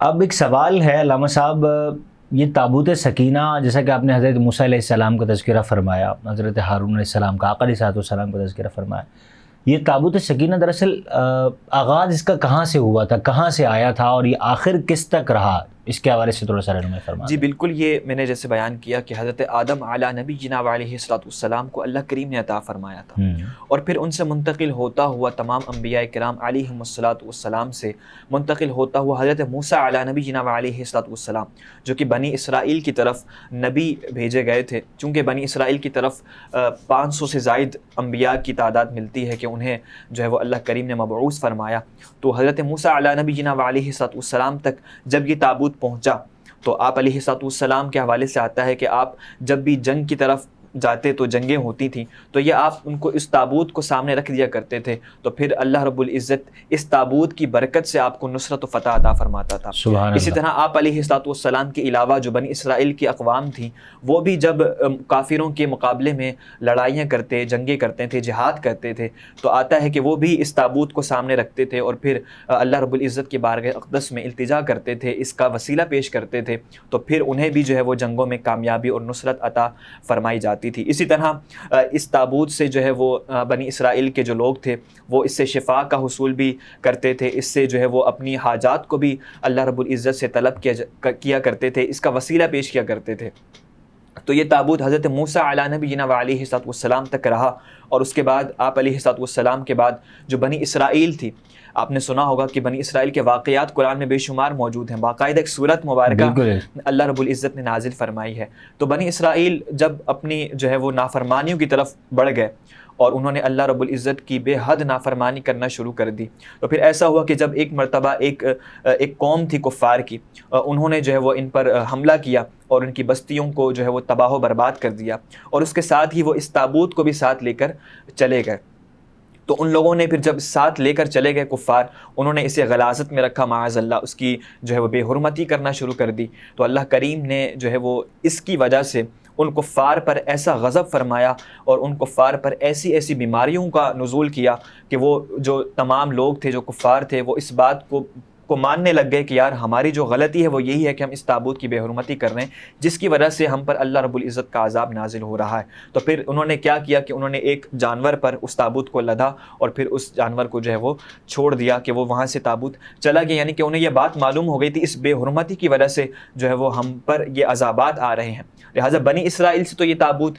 اب ایک سوال ہے علامہ صاحب، یہ تابوت سکینہ جیسا کہ آپ نے حضرت موسیٰ علیہ السلام کا تذکرہ فرمایا، حضرت ہارون علیہ السلام کا، آقا علیہ السلام کا تذکرہ فرمایا، یہ تابوت سکینہ دراصل آغاز اس کا کہاں سے ہوا تھا، کہاں سے آیا تھا، اور یہ آخر کس تک رہا، اس کے حوالے سے تھوڑا سا رہنمائی فرمائیں۔ جی بالکل، یہ میں نے جیسے بیان کیا کہ حضرت آدم علیٰ نبی جناب علیہ السلام کو اللہ کریم نے عطا فرمایا تھا، اور پھر ان سے منتقل ہوتا ہوا تمام انبیاء کرام علیہم السلام سے منتقل ہوتا ہوا حضرت موسیٰ علیٰ نبی جناب علیہ السلام، جو کہ بنی اسرائیل کی طرف نبی بھیجے گئے تھے۔ چونکہ بنی اسرائیل کی طرف 500 سے زائد انبیاء کی تعداد ملتی ہے کہ انہیں جو ہے وہ اللہ کریم نے مبعوث فرمایا، تو حضرت موسیٰ علیٰ نبی جناب علیہ السلام تک جب یہ تابوت پہنچا تو آپ علیہ السلام کے حوالے سے آتا ہے کہ آپ جب بھی جنگ کی طرف جاتے تو جنگیں ہوتی تھیں تو یہ آپ ان کو اس تابوت کو سامنے رکھ دیا کرتے تھے، تو پھر اللہ رب العزت اس تابوت کی برکت سے آپ کو نصرت و فتح عطا فرماتا تھا۔ اسی طرح آپ علیہ السلام کے علاوہ جو بنی اسرائیل کی اقوام تھیں وہ بھی جب کافروں کے مقابلے میں لڑائیاں کرتے، جنگیں کرتے تھے، جہاد کرتے تھے، تو آتا ہے کہ وہ بھی اس تابوت کو سامنے رکھتے تھے اور پھر اللہ رب العزت کی بارگاہ اقدس میں التجا کرتے تھے، اس کا وسیلہ پیش کرتے تھے، تو پھر انہیں بھی جو ہے وہ جنگوں میں کامیابی اور نصرت عطا فرمائی جاتی تھی۔ اسی طرح اس تابوت سے جو ہے وہ بنی اسرائیل کے جو لوگ تھے وہ اس سے شفا کا حصول بھی کرتے تھے، اس سے جو ہے وہ اپنی حاجات کو بھی اللہ رب العزت سے طلب کیا کرتے تھے، اس کا وسیلہ پیش کیا کرتے تھے۔ تو یہ تابوت حضرت موسیٰ علیہ نبی جناب علیہ السلام تک رہا، اور اس کے بعد آپ علیہ السلام کے بعد جو بنی اسرائیل تھی، آپ نے سنا ہوگا کہ بنی اسرائیل کے واقعات قرآن میں بے شمار موجود ہیں، باقاعدہ ایک سورت مبارکہ اللہ رب العزت نے نازل فرمائی ہے۔ تو بنی اسرائیل جب اپنی جو ہے وہ نافرمانیوں کی طرف بڑھ گئے اور انہوں نے اللہ رب العزت کی بے حد نافرمانی کرنا شروع کر دی، تو پھر ایسا ہوا کہ جب ایک مرتبہ ایک قوم تھی کفار کی، انہوں نے جو ہے وہ ان پر حملہ کیا اور ان کی بستیوں کو جو ہے وہ تباہ و برباد کر دیا، اور اس کے ساتھ ہی وہ اس تابوت کو بھی ساتھ لے کر چلے گئے۔ تو ان لوگوں نے پھر جب ساتھ لے کر چلے گئے کفار، انہوں نے اسے غلاظت میں رکھا، معاذ اللہ اس کی جو ہے وہ بے حرمتی کرنا شروع کر دی، تو اللہ کریم نے جو ہے وہ اس کی وجہ سے ان کفار پر ایسا غضب فرمایا اور ان کفار پر ایسی بیماریوں کا نزول کیا کہ وہ جو تمام لوگ تھے جو کفار تھے وہ اس بات کو ماننے لگ گئے کہ یار ہماری جو غلطی ہے وہ یہی ہے کہ ہم اس تابوت کی بے حرمتی کر رہے ہیں، جس کی وجہ سے ہم پر اللہ رب العزت کا عذاب نازل ہو رہا ہے۔ تو پھر انہوں نے کیا کیا کہ انہوں نے ایک جانور پر اس تابوت کو لدا اور پھر اس جانور کو جو ہے وہ چھوڑ دیا کہ وہ وہاں سے تابوت چلا گیا، یعنی کہ انہیں یہ بات معلوم ہو گئی تھی اس بے حرمتی کی وجہ سے جو ہے وہ ہم پر یہ عذابات آ رہے ہیں، لہٰذا بنی اسرائیل سے تو یہ تابوت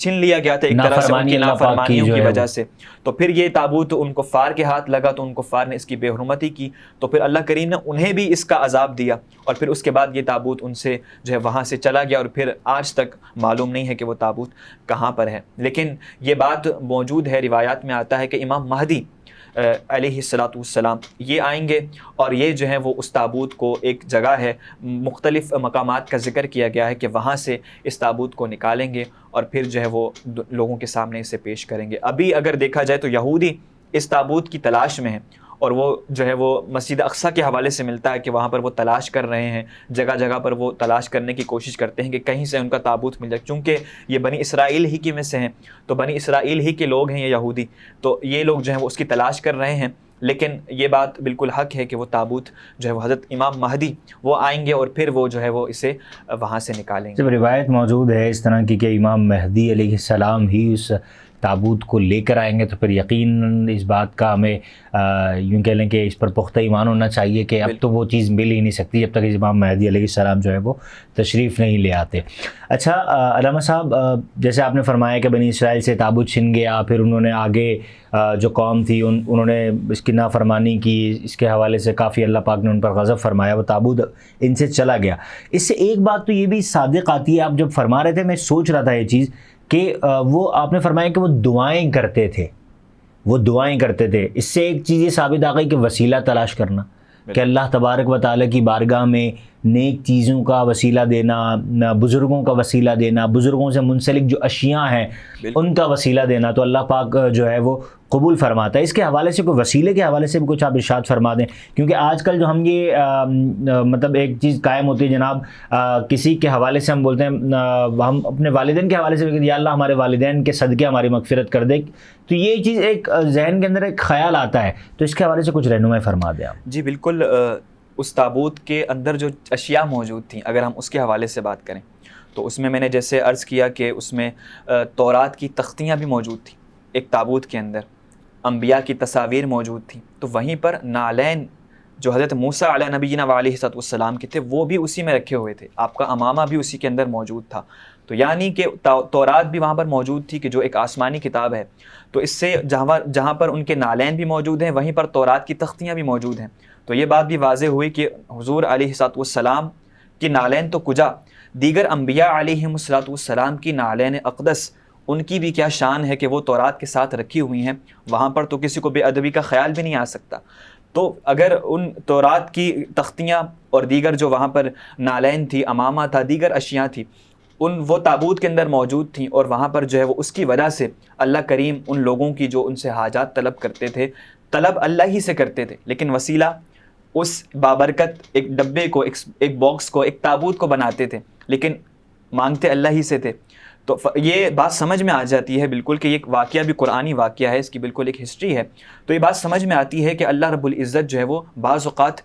چھن لیا گیا تھا ایک طرح سے ان کی نافرمانیوں کی وجہ سے، تو پھر یہ تابوت ان کفار کے ہاتھ لگا تو ان کفار نے اس کی بے حرمتی کی، تو پھر اللہ کریم نے انہیں بھی اس کا عذاب دیا، اور پھر اس کے بعد یہ تابوت ان سے جو ہے وہاں سے چلا گیا، اور پھر آج تک معلوم نہیں ہے کہ وہ تابوت کہاں پر ہے۔ لیکن یہ بات موجود ہے، روایات میں آتا ہے کہ امام مہدی علیہ السلام یہ آئیں گے اور یہ جو ہے وہ اس تابوت کو ایک جگہ ہے، مختلف مقامات کا ذکر کیا گیا ہے کہ وہاں سے اس تابوت کو نکالیں گے اور پھر جو ہے وہ لوگوں کے سامنے اسے پیش کریں گے۔ ابھی اگر دیکھا جائے تو یہودی اس تابوت کی تلاش میں ہیں، اور وہ جو ہے وہ مسجد اقصیٰ کے حوالے سے ملتا ہے کہ وہاں پر وہ تلاش کر رہے ہیں، جگہ جگہ پر وہ تلاش کرنے کی کوشش کرتے ہیں کہ کہیں سے ان کا تابوت مل جائے، چونکہ یہ بنی اسرائیل ہی کی میں سے ہیں، تو بنی اسرائیل ہی کے لوگ ہیں یہ یہودی، تو یہ لوگ جو ہیں وہ اس کی تلاش کر رہے ہیں۔ لیکن یہ بات بالکل حق ہے کہ وہ تابوت جو ہے وہ حضرت امام مہدی وہ آئیں گے اور پھر وہ جو ہے وہ اسے وہاں سے نکالیں گے۔ جب روایت موجود ہے اس طرح کی کہ امام مہدی علیہ السلام ہی اس تابوت کو لے کر آئیں گے، تو پھر یقیناً اس بات کا ہمیں یوں کہہ لیں کہ اس پر پختہ ایمان ہونا چاہیے کہ اب تو وہ چیز مل ہی نہیں سکتی جب تک امام مہدی علیہ السلام جو ہے وہ تشریف نہیں لے آتے۔ اچھا علامہ صاحب، جیسے آپ نے فرمایا کہ بنی اسرائیل سے تابوت چھن گیا، پھر انہوں نے آگے جو قوم تھی انہوں نے اس کی نافرمانی کی، اس کے حوالے سے کافی اللہ پاک نے ان پر غضب فرمایا، وہ تابوت ان سے چلا گیا۔ اس سے ایک بات تو یہ بھی صادق آتی ہے، آپ جب فرما رہے تھے میں سوچ رہا تھا یہ چیز کہ وہ آپ نے فرمایا کہ وہ دعائیں کرتے تھے، اس سے ایک چیز یہ ثابت آ گئی کہ وسیلہ تلاش کرنا، کہ اللہ تبارک و تعالیٰ کی بارگاہ میں نیک چیزوں کا وسیلہ دینا، بزرگوں کا وسیلہ دینا، بزرگوں سے منسلک جو اشیاء ہیں ان کا وسیلہ دینا، تو اللہ پاک جو ہے وہ قبول فرماتا ہے۔ اس کے حوالے سے کوئی وسیلے کے حوالے سے بھی کچھ آپ ارشاد فرما دیں، کیونکہ آج کل جو ہم یہ مطلب ایک چیز قائم ہوتی ہے جناب، کسی کے حوالے سے ہم بولتے ہیں، ہم اپنے والدین کے حوالے سے بھی کہ یا اللہ ہمارے والدین کے صدقے ہماری مغفرت کر دے، تو یہ چیز ایک ذہن کے اندر ایک خیال آتا ہے، تو اس کے حوالے سے کچھ رہنمائی فرما دیں آپ۔ جی بالکل، اس تابوت کے اندر جو اشیاء موجود تھیں، اگر ہم اس کے حوالے سے بات کریں تو اس میں نے جیسے عرض کیا کہ اس میں تورات کی تختیاں بھی موجود تھیں ایک تابوت کے اندر، انبیاء کی تصاویر موجود تھیں، تو وہیں پر نالین جو حضرت موسیٰ علیہ نبینا علیہ السلام کے تھے وہ بھی اسی میں رکھے ہوئے تھے، آپ کا امامہ بھی اسی کے اندر موجود تھا. تو یعنی کہ تورات بھی وہاں پر موجود تھی کہ جو ایک آسمانی کتاب ہے، تو اس سے جہاں پر ان کے نالین بھی موجود ہیں وہیں پر تورات کی تختیاں بھی موجود ہیں. تو یہ بات بھی واضح ہوئی کہ حضور علیہ السلام کی نالین تو کجا، دیگر انبیاء علیہم السلام کی نالین اقدس ان کی بھی کیا شان ہے کہ وہ تورات کے ساتھ رکھی ہوئی ہیں، وہاں پر تو کسی کو بے ادبی کا خیال بھی نہیں آ سکتا. تو اگر ان تورات کی تختیاں اور دیگر جو وہاں پر نالین تھی، امامہ تھا، دیگر اشیاء تھی، وہ تابوت کے اندر موجود تھیں، اور وہاں پر جو ہے وہ اس کی وجہ سے اللہ کریم ان لوگوں کی جو ان سے حاجات طلب کرتے تھے، طلب اللہ ہی سے کرتے تھے، لیکن وسیلہ اس بابرکت ایک ڈبے کو، ایک باکس کو، ایک تابوت کو بناتے تھے، لیکن مانگتے اللہ ہی سے تھے. تو یہ بات سمجھ میں آ جاتی ہے بالکل کہ یہ واقعہ بھی قرآنی واقعہ ہے، اس کی بالکل ایک ہسٹری ہے. تو یہ بات سمجھ میں آتی ہے کہ اللہ رب العزت جو ہے وہ بعض اوقات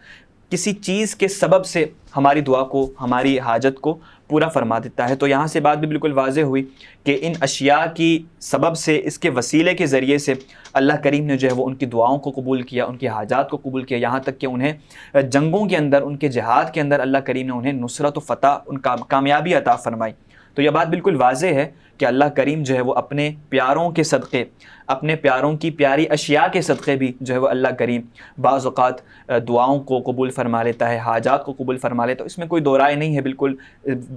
کسی چیز کے سبب سے ہماری دعا کو، ہماری حاجت کو پورا فرما دیتا ہے. تو یہاں سے بات بھی بالکل واضح ہوئی کہ ان اشیاء کی سبب سے، اس کے وسیلے کے ذریعے سے اللہ کریم نے جو ہے وہ ان کی دعاؤں کو قبول کیا، ان کی حاجات کو قبول کیا، یہاں تک کہ انہیں جنگوں کے اندر، ان کے جہاد کے اندر اللہ کریم نے انہیں نصرت و فتح، ان کا کامیابی عطا فرمائی. تو یہ بات بالکل واضح ہے کہ اللہ کریم جو ہے وہ اپنے پیاروں کے صدقے، اپنے پیاروں کی پیاری اشیاء کے صدقے بھی جو ہے وہ اللہ کریم بعض اوقات دعاؤں کو قبول فرما لیتا ہے، حاجات کو قبول فرما لیتا ہے. اس میں کوئی دو رائے نہیں ہے، بالکل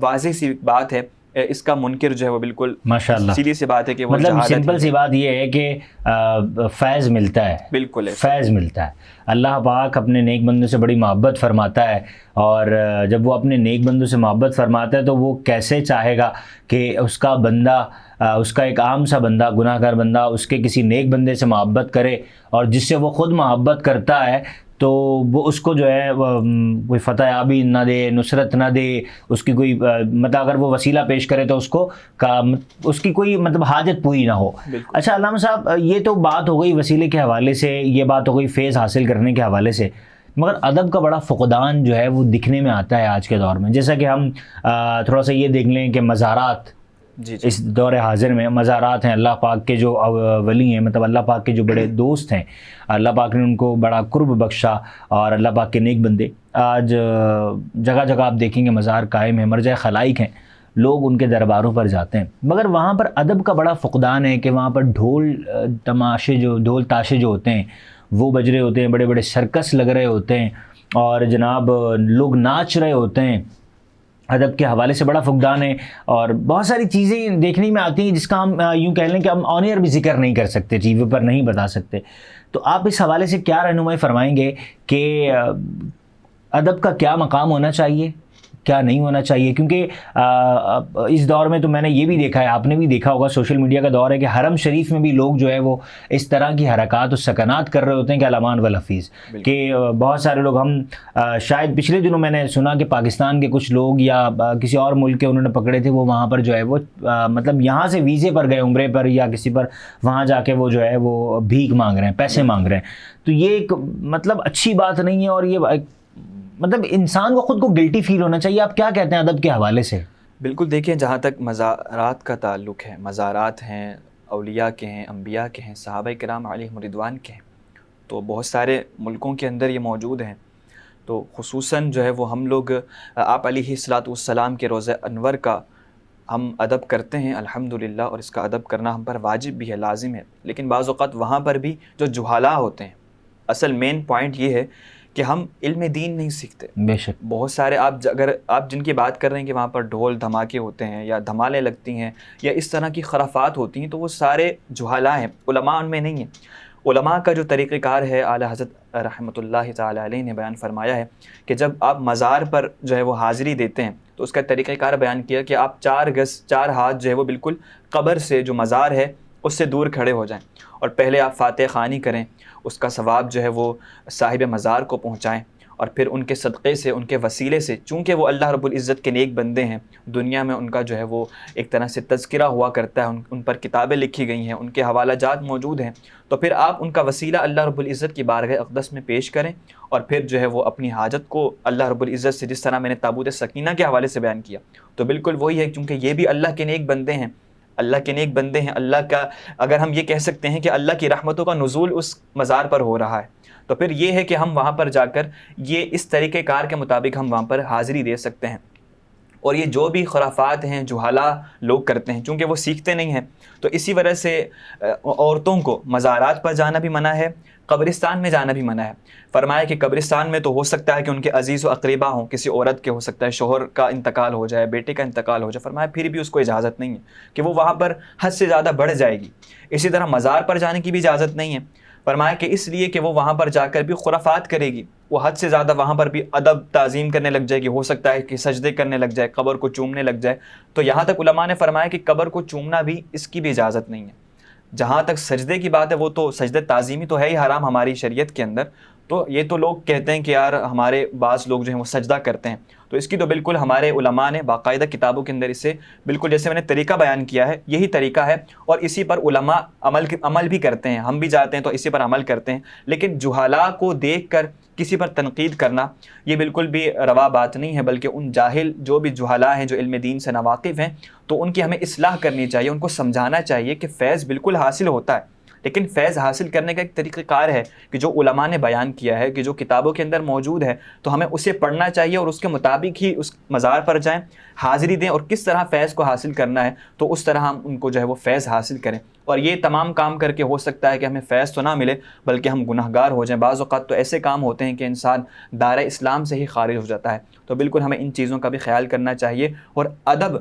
واضح سی بات ہے. اس کا منکر جو ہے وہ بالکل ماشاءاللہ سیدھی سی بات ہے کہ وہ مطلب سمپل سی بات یہ ہے کہ فیض ملتا ہے، بالکل فیض ملتا ہے. اللہ پاک اپنے نیک بندوں سے بڑی محبت فرماتا ہے، اور جب وہ اپنے نیک بندوں سے محبت فرماتا ہے تو وہ کیسے چاہے گا کہ اس کا بندہ، اس کا ایک عام سا بندہ، گناہ گار بندہ اس کے کسی نیک بندے سے محبت کرے، اور جس سے وہ خود محبت کرتا ہے تو وہ اس کو جو ہے کوئی فتح یابی نہ دے، نصرت نہ دے، اس کی کوئی مطلب اگر وہ وسیلہ پیش کرے تو اس کی کوئی مطلب حاجت پوری نہ ہو. اچھا علامہ صاحب، یہ تو بات ہو گئی وسیلے کے حوالے سے، یہ بات ہو گئی فیض حاصل کرنے کے حوالے سے، مگر ادب کا بڑا فقدان جو ہے وہ دکھنے میں آتا ہے آج کے دور میں. جیسا کہ ہم تھوڑا سا یہ دیکھ لیں کہ مزارات، اس دور حاضر میں مزارات ہیں، اللہ پاک کے جو ولی ہیں، مطلب اللہ پاک کے جو بڑے دوست ہیں، اللہ پاک نے ان کو بڑا قرب بخشا، اور اللہ پاک کے نیک بندے آج جگہ جگہ آپ دیکھیں گے مزار قائم ہیں، مرجع خلائق ہیں، لوگ ان کے درباروں پر جاتے ہیں. مگر وہاں پر ادب کا بڑا فقدان ہے کہ وہاں پر ڈھول تاشے جو ہوتے ہیں وہ بج رہے ہوتے ہیں، بڑے بڑے سرکس لگ رہے ہوتے ہیں، اور جناب لوگ ناچ رہے ہوتے ہیں. ادب کے حوالے سے بڑا فقدان ہے، اور بہت ساری چیزیں دیکھنے میں آتی ہیں جس کا ہم یوں کہہ لیں کہ ہم آن ایئر بھی ذکر نہیں کر سکتے، ٹی وی پر نہیں بتا سکتے. تو آپ اس حوالے سے کیا رہنمائی فرمائیں گے کہ ادب کا کیا مقام ہونا چاہیے، کیا نہیں ہونا چاہیے؟ کیونکہ اس دور میں تو میں نے یہ بھی دیکھا ہے، آپ نے بھی دیکھا ہوگا، سوشل میڈیا کا دور ہے کہ حرم شریف میں بھی لوگ جو ہے وہ اس طرح کی حرکات و سکنات کر رہے ہوتے ہیں کہ الامان والحفیظ، کہ بہت سارے لوگ، ہم شاید پچھلے دنوں میں نے سنا کہ پاکستان کے کچھ لوگ یا کسی اور ملک کے انہوں نے پکڑے تھے، وہ وہاں پر جو ہے وہ مطلب یہاں سے ویزے پر گئے، عمرے پر یا کسی پر، وہاں جا کے وہ جو ہے وہ بھیک مانگ رہے ہیں، پیسے مانگ رہے ہیں. تو یہ ایک مطلب اچھی بات نہیں ہے، اور یہ مطلب انسان کو خود کو گلٹی فیل ہونا چاہیے. آپ کیا کہتے ہیں ادب کے حوالے سے؟ بالکل، دیکھیں جہاں تک مزارات کا تعلق ہے، مزارات ہیں اولیاء کے ہیں، انبیاء کے ہیں، صحابہ کرام علیہم رضوان کے ہیں، تو بہت سارے ملکوں کے اندر یہ موجود ہیں. تو خصوصاً جو ہے وہ ہم لوگ آپ علیہ السلام کے روضہ انور کا ہم ادب کرتے ہیں الحمدللہ، اور اس کا ادب کرنا ہم پر واجب بھی ہے، لازم ہے. لیکن بعض اوقات وہاں پر بھی جو جہالا ہوتے ہیں، اصل مین پوائنٹ یہ ہے کہ ہم علم دین نہیں سیکھتے. بے شک بہت سارے اگر آپ جن کی بات کر رہے ہیں کہ وہاں پر ڈھول دھماکے ہوتے ہیں یا دھمالیں لگتی ہیں یا اس طرح کی خرافات ہوتی ہیں، تو وہ سارے جہالا ہیں، علماء ان میں نہیں ہیں. علماء کا جو طریقہ کار ہے، اعلی حضرت رحمۃ اللہ تعالی علیہ نے بیان فرمایا ہے کہ جب آپ مزار پر جو ہے وہ حاضری دیتے ہیں تو اس کا طریقہ کار بیان کیا کہ آپ 4 گز 4 ہاتھ جو ہے وہ بالکل قبر سے، جو مزار ہے اس سے دور کھڑے ہو جائیں، اور پہلے آپ فاتح خوانی کریں، اس کا ثواب جو ہے وہ صاحب مزار کو پہنچائیں، اور پھر ان کے صدقے سے، ان کے وسیلے سے، چونکہ وہ اللہ رب العزت کے نیک بندے ہیں، دنیا میں ان کا جو ہے وہ ایک طرح سے تذکرہ ہوا کرتا ہے، ان پر کتابیں لکھی گئی ہیں، ان کے حوالہ جات موجود ہیں، تو پھر آپ ان کا وسیلہ اللہ رب العزت کی بارگاہ اقدس میں پیش کریں، اور پھر جو ہے وہ اپنی حاجت کو اللہ رب العزت سے، جس طرح میں نے تابوت سکینہ کے حوالے سے بیان کیا، تو بالکل وہی ہے، کیونکہ یہ بھی اللہ کے نیک بندے ہیں، اللہ کے نیک بندے ہیں، اللہ کا، اگر ہم یہ کہہ سکتے ہیں کہ اللہ کی رحمتوں کا نزول اس مزار پر ہو رہا ہے، تو پھر یہ ہے کہ ہم وہاں پر جا کر یہ اس طریقہ کار کے مطابق ہم وہاں پر حاضری دے سکتے ہیں۔ اور یہ جو بھی خرافات ہیں، جہالہ لوگ کرتے ہیں، چونکہ وہ سیکھتے نہیں ہیں، تو اسی وجہ سے عورتوں کو مزارات پر جانا بھی منع ہے، قبرستان میں جانا بھی منع ہے۔ فرمایا کہ قبرستان میں تو ہو سکتا ہے کہ ان کے عزیز و اقربا ہوں، کسی عورت کے ہو سکتا ہے، شوہر کا انتقال ہو جائے، بیٹے کا انتقال ہو جائے، فرمایا پھر بھی اس کو اجازت نہیں ہے کہ وہ وہاں پر حد سے زیادہ بڑھ جائے گی۔ اسی طرح مزار پر جانے کی بھی اجازت نہیں ہے، فرمایا کہ اس لیے کہ وہ وہاں پر جا کر بھی خرافات کرے گی، وہ حد سے زیادہ وہاں پر بھی ادب تعظیم کرنے لگ جائے گی، ہو سکتا ہے کہ سجدے کرنے لگ جائے، قبر کو چومنے لگ جائے۔ تو یہاں تک علماء نے فرمایا کہ قبر کو چومنا بھی، اس کی بھی اجازت نہیں ہے۔ جہاں تک سجدے کی بات ہے، وہ تو سجدے تعظیمی تو ہے ہی حرام ہماری شریعت کے اندر، تو یہ تو لوگ کہتے ہیں کہ یار ہمارے بعض لوگ جو ہیں وہ سجدہ کرتے ہیں، تو اس کی تو بالکل ہمارے علماء نے باقاعدہ کتابوں کے اندر اسے بالکل جیسے میں نے طریقہ بیان کیا ہے، یہی طریقہ ہے، اور اسی پر علماء عمل بھی کرتے ہیں، ہم بھی جاتے ہیں تو اسی پر عمل کرتے ہیں۔ لیکن جہالا کو دیکھ کر کسی پر تنقید کرنا یہ بالکل بھی روا بات نہیں ہے، بلکہ ان جاہل جو بھی جہالا ہیں، جو علم دین سے ناواقف ہیں، تو ان کی ہمیں اصلاح کرنی چاہیے، ان کو سمجھانا چاہیے کہ فیض بالکل حاصل ہوتا ہے، لیکن فیض حاصل کرنے کا ایک طریقہ کار ہے کہ جو علماء نے بیان کیا ہے، کہ جو کتابوں کے اندر موجود ہے، تو ہمیں اسے پڑھنا چاہیے اور اس کے مطابق ہی اس مزار پر جائیں، حاضری دیں، اور کس طرح فیض کو حاصل کرنا ہے تو اس طرح ہم ان کو جو ہے وہ فیض حاصل کریں۔ اور یہ تمام کام کر کے ہو سکتا ہے کہ ہمیں فیض تو نہ ملے بلکہ ہم گناہگار ہو جائیں۔ بعض اوقات تو ایسے کام ہوتے ہیں کہ انسان دائرہ اسلام سے ہی خارج ہو جاتا ہے، تو بالکل ہمیں ان چیزوں کا بھی خیال کرنا چاہیے، اور ادب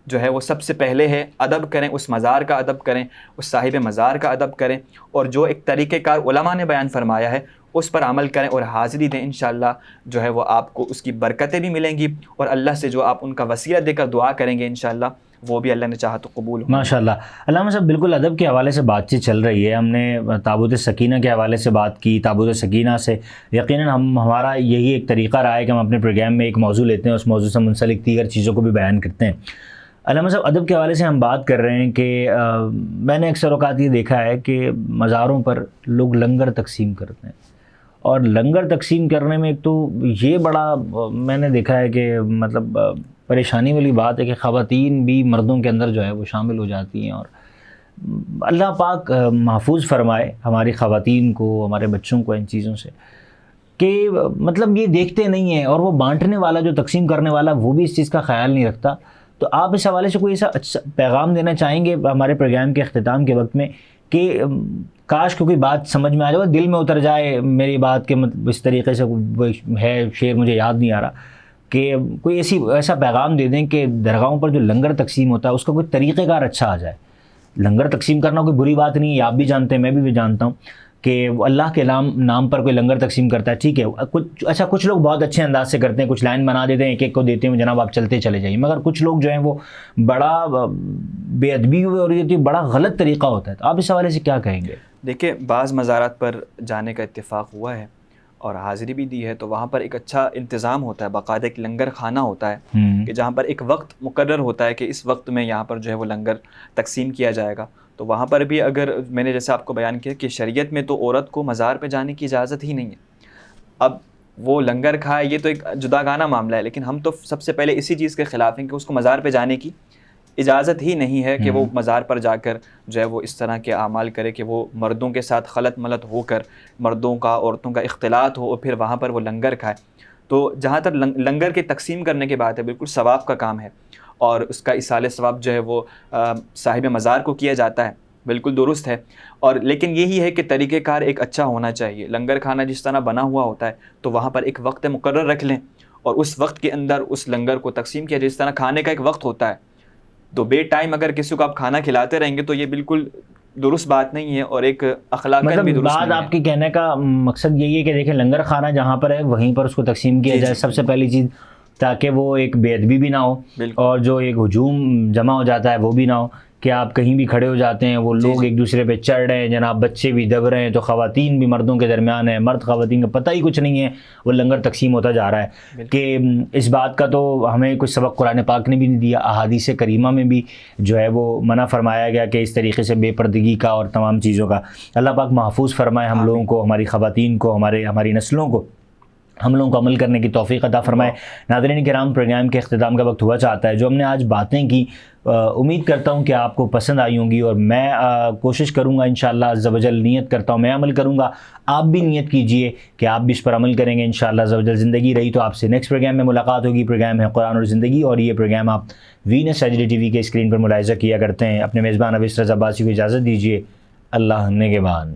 جو ہے وہ سب سے پہلے ہے، ادب کریں، اس مزار کا ادب کریں، اس صاحب مزار کا ادب کریں، اور جو ایک طریقہ کار علماء نے بیان فرمایا ہے اس پر عمل کریں اور حاضری دیں۔ انشاءاللہ جو ہے وہ آپ کو اس کی برکتیں بھی ملیں گی، اور اللہ سے جو آپ ان کا وسیلہ دے کر دعا کریں گے انشاءاللہ وہ بھی اللہ نے چاہا تو قبول ہو۔ ماشاءاللہ علامہ صاحب، بالکل ادب کے حوالے سے بات چیت چل رہی ہے، ہم نے تابوت سکینہ کے حوالے سے بات کی، تابوت سکینہ سے یقیناً ہمارا یہی ایک طریقہ رہا ہے کہ ہم اپنے پروگرام میں ایک موضوع لیتے ہیں، اس موضوع سے منسلک دیگر چیزوں کو بھی بیان کرتے ہیں۔ علامہ صاحب، ادب کے حوالے سے ہم بات کر رہے ہیں کہ میں نے اکثر اوقات یہ دیکھا ہے کہ مزاروں پر لوگ لنگر تقسیم کرتے ہیں، اور لنگر تقسیم کرنے میں ایک تو یہ بڑا میں نے دیکھا ہے کہ مطلب پریشانی والی بات ہے کہ خواتین بھی مردوں کے اندر جو ہے وہ شامل ہو جاتی ہیں، اور اللہ پاک محفوظ فرمائے ہماری خواتین کو، ہمارے بچوں کو ان چیزوں سے، کہ مطلب یہ دیکھتے نہیں ہیں، اور وہ بانٹنے والا، جو تقسیم کرنے والا، وہ بھی اس چیز کا خیال نہیں رکھتا۔ تو آپ اس حوالے سے کوئی ایسا اچھا پیغام دینا چاہیں گے ہمارے پروگرام کے اختتام کے وقت میں کہ کاش کوئی بات سمجھ میں آ جائے، دل میں اتر جائے میری بات کے اس طریقے سے، وہ ہے شعر مجھے یاد نہیں آ رہا، کہ کوئی ایسا پیغام دے دیں کہ درگاہوں پر جو لنگر تقسیم ہوتا ہے اس کا کوئی طریقہ کار اچھا آ جائے۔ لنگر تقسیم کرنا کوئی بری بات نہیں ہے، آپ بھی جانتے ہیں، میں بھی جانتا ہوں کہ اللہ کے نام پر کوئی لنگر تقسیم کرتا ہے، ٹھیک ہے، کچھ لوگ بہت اچھے انداز سے کرتے ہیں، کچھ لائن بنا دیتے ہیں، ایک ایک کو دیتے ہیں، جناب آپ چلتے چلے جائیے، مگر کچھ لوگ جو ہیں وہ بڑا بے ادبی ہو رہی ہوتی ہے، بڑا غلط طریقہ ہوتا ہے، تو آپ اس حوالے سے کیا کہیں گے؟ دیکھیں، بعض مزارات پر جانے کا اتفاق ہوا ہے اور حاضری بھی دی ہے، تو وہاں پر ایک اچھا انتظام ہوتا ہے، باقاعدہ ایک لنگر خانہ ہوتا ہے کہ جہاں پر ایک وقت مقرر ہوتا ہے کہ اس وقت میں یہاں پر جو ہے وہ لنگر تقسیم کیا جائے گا۔ تو وہاں پر بھی اگر میں نے جیسے آپ کو بیان کیا کہ شریعت میں تو عورت کو مزار پہ جانے کی اجازت ہی نہیں ہے، اب وہ لنگر کھائے یہ تو ایک جداگانہ معاملہ ہے، لیکن ہم تو سب سے پہلے اسی چیز کے خلاف ہیں کہ اس کو مزار پہ جانے کی اجازت ہی نہیں ہے کہ وہ مزار پر جا کر جو ہے وہ اس طرح کے اعمال کرے کہ وہ مردوں کے ساتھ خلط ملط ہو کر مردوں کا عورتوں کا اختلاط ہو اور پھر وہاں پر وہ لنگر کھائے۔ تو جہاں تک لنگر کے تقسیم کرنے کی بات ہے، بالکل ثواب کا کام ہے، اور اس کا ایصال ثواب جو ہے وہ صاحب مزار کو کیا جاتا ہے، بالکل درست ہے، اور لیکن یہی ہے کہ طریقہ کار ایک اچھا ہونا چاہیے۔ لنگر کھانا جس طرح بنا ہوا ہوتا ہے تو وہاں پر ایک وقت مقرر رکھ لیں اور اس وقت کے اندر اس لنگر کو تقسیم کیا، جس طرح کھانے کا ایک وقت ہوتا ہے، تو بے ٹائم اگر کسی کو آپ کھانا کھلاتے رہیں گے تو یہ بالکل درست بات نہیں ہے، اور ایک اخلاقاً بھی درست نہیں ہے۔ بات آپ کے کہنے کا مقصد یہی ہے کہ دیکھیں لنگر خانہ جہاں پر ہے وہیں پر اس کو تقسیم کیا جائے، سب سے پہلی چیز، تاکہ وہ ایک بے ادبی بھی نہ ہو، اور جو ایک ہجوم جمع ہو جاتا ہے وہ بھی نہ ہو، کہ آپ کہیں بھی کھڑے ہو جاتے ہیں وہ لوگ ایک دوسرے پہ چڑھ رہے ہیں جناب, بچے بھی دب رہے ہیں, تو خواتین بھی مردوں کے درمیان ہیں, مرد خواتین کا پتہ ہی کچھ نہیں ہے, وہ لنگر تقسیم ہوتا جا رہا ہے. کہ اس بات کا تو ہمیں کچھ سبق قرآن پاک نے بھی نہیں دیا, احادیث کریمہ میں بھی جو ہے وہ منع فرمایا گیا کہ اس طریقے سے بے پردگی کا اور تمام چیزوں کا. اللہ پاک محفوظ فرمائے ہم لوگوں کو, ہماری خواتین کو, ہماری نسلوں کو, ہم لوگوں کو عمل کرنے کی توفیق عطا فرمائے. ناظرین کرام, پروگرام کے اختتام کا وقت ہوا چاہتا ہے. جو ہم نے آج باتیں کی امید کرتا ہوں کہ آپ کو پسند آئی ہوں گی, اور میں کوشش کروں گا انشاءاللہ عز و جل, نیت کرتا ہوں میں عمل کروں گا, آپ بھی نیت کیجئے کہ آپ بھی اس پر عمل کریں گے انشاءاللہ عز و جل. زندگی رہی تو آپ سے نیکسٹ پروگرام میں ملاقات ہوگی. پروگرام ہے قرآن اور زندگی, اور یہ پروگرام آپ وینس ایچ ڈی ٹی وی کے اسکرین پر ملاحظہ کیا کرتے ہیں. اپنے میزبان اویس رضا عباسی کو اجازت دیجیے. اللہ نگہبان.